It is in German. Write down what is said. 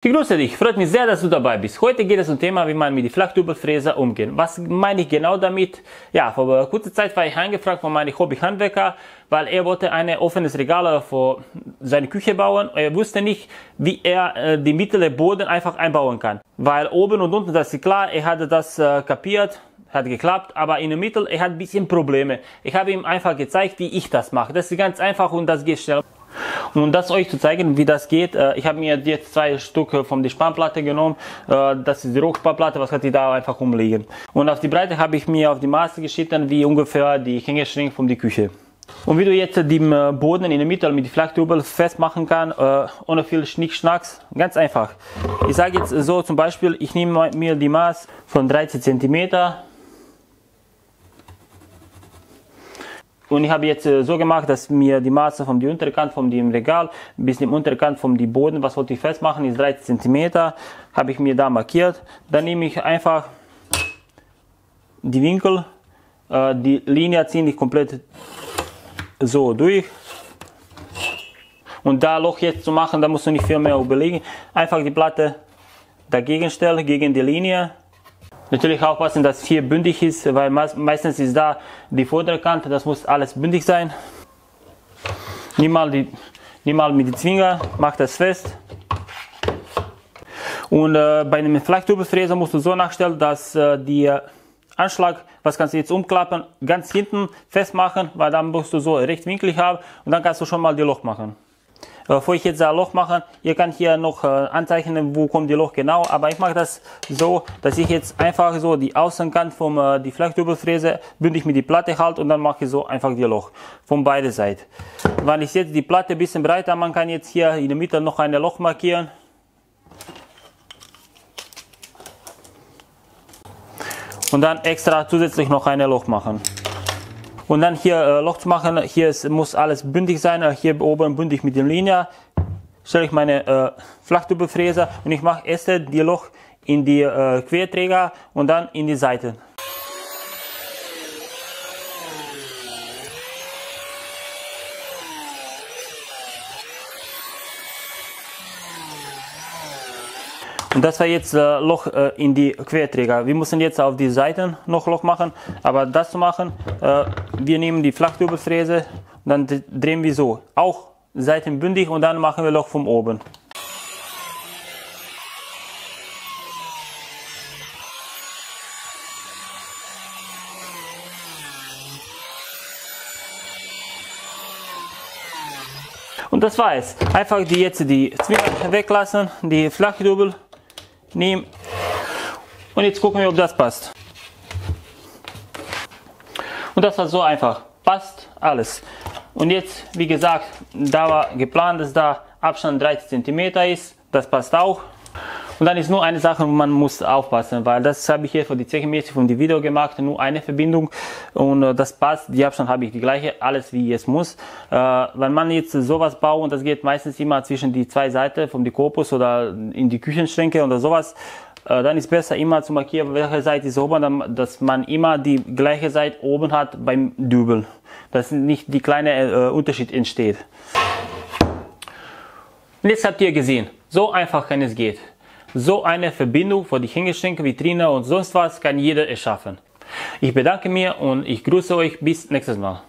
Ich grüße dich, freut mich sehr, dass du dabei bist. Heute geht es um Thema, wie man mit der Flachdübelfräse umgeht. Was meine ich genau damit? Ja, vor kurzer Zeit war ich angefragt von meinem Hobbyhandwerker, weil er wollte ein offenes Regal für seine Küche bauen. Er wusste nicht, wie er die mittlere Boden einfach einbauen kann. Weil oben und unten, das ist klar, er hatte das kapiert, hat geklappt, aber in der Mitte, er hat ein bisschen Probleme. Ich habe ihm einfach gezeigt, wie ich das mache. Das ist ganz einfach und das geht schnell. Und um das euch zu zeigen, wie das geht, ich habe mir jetzt 2 Stück von der Spannplatte genommen. Das ist die Rohspannplatte, was hat die da einfach umliegen. Und auf die Breite habe ich mir auf die Maße geschnitten, wie ungefähr die Hängeschränke von der Küche. Und wie du jetzt den Boden in der Mitte mit der Flachdübel festmachen kann, ohne viel Schnickschnacks, ganz einfach. Ich sage jetzt so zum Beispiel, ich nehme mir die Maß von 13 cm. Und ich habe jetzt so gemacht, dass mir die Maße von der Unterkant von dem Regal bis zum Unterkant von dem Boden, was wollte ich festmachen, ist 13 cm, habe ich mir da markiert. Dann nehme ich einfach die Winkel, die Linie ziehe ich komplett so durch. Und da Loch jetzt zu machen, da musst du nicht viel mehr überlegen. Einfach die Platte dagegen stellen, gegen die Linie. Natürlich aufpassen, dass es hier bündig ist, weil meistens ist da die Vorderkante, das muss alles bündig sein. Nimm mal mit dem Zwinger, mach das fest. Und bei einem Flachdübelfräser musst du so nachstellen, dass der Anschlag, was kannst du jetzt umklappen, ganz hinten festmachen, weil dann musst du so rechtwinklig haben und dann kannst du schon mal die Loch machen. Bevor ich jetzt ein Loch mache, ihr könnt hier noch anzeichnen, wo kommt die Loch genau, aber ich mache das so, dass ich jetzt einfach so die Außenkante von die Flachdübelfräse bündig mit die Platte halte und dann mache ich so einfach die Loch von beiden Seiten. Wenn ich jetzt die Platte ein bisschen breiter, man kann jetzt hier in der Mitte noch ein Loch markieren. Und dann extra zusätzlich noch ein Loch machen. Und dann hier Loch zu machen, hier muss alles bündig sein, hier oben bündig mit der Linie. Stelle ich meine Flachdübelfräse und ich mache erst die Loch in die Querträger und dann in die Seiten. Und das war jetzt Loch in die Querträger. Wir müssen jetzt auf die Seiten noch Loch machen, aber das zu machen, wir nehmen die Flachdübelfräse und dann drehen wir so, auch seitenbündig und dann machen wir Loch von oben. Und das war es. Einfach jetzt die Zwinger weglassen, die Flachdübel nehmen und jetzt gucken wir, ob das passt. Und das war so einfach, passt alles. Und jetzt, wie gesagt, da war geplant, dass da Abstand 30 cm ist, das passt auch. Und dann ist nur eine Sache, man muss aufpassen, weil das habe ich hier für die Zechenmäßig von dem Video gemacht, nur eine Verbindung und das passt, die Abstand habe ich die gleiche, alles wie es muss. Wenn man jetzt sowas baut, und das geht meistens immer zwischen die 2 Seiten vom Korpus oder in die Küchenschränke oder sowas, dann ist besser immer zu markieren, welche Seite ist oben, dass man immer die gleiche Seite oben hat beim Dübel, dass nicht die kleine Unterschied entsteht. Und jetzt habt ihr gesehen, so einfach kann es gehen. So eine Verbindung für die Hängeschränke, Vitrine und sonst was kann jeder erschaffen. Ich bedanke mich und ich grüße euch bis nächstes Mal.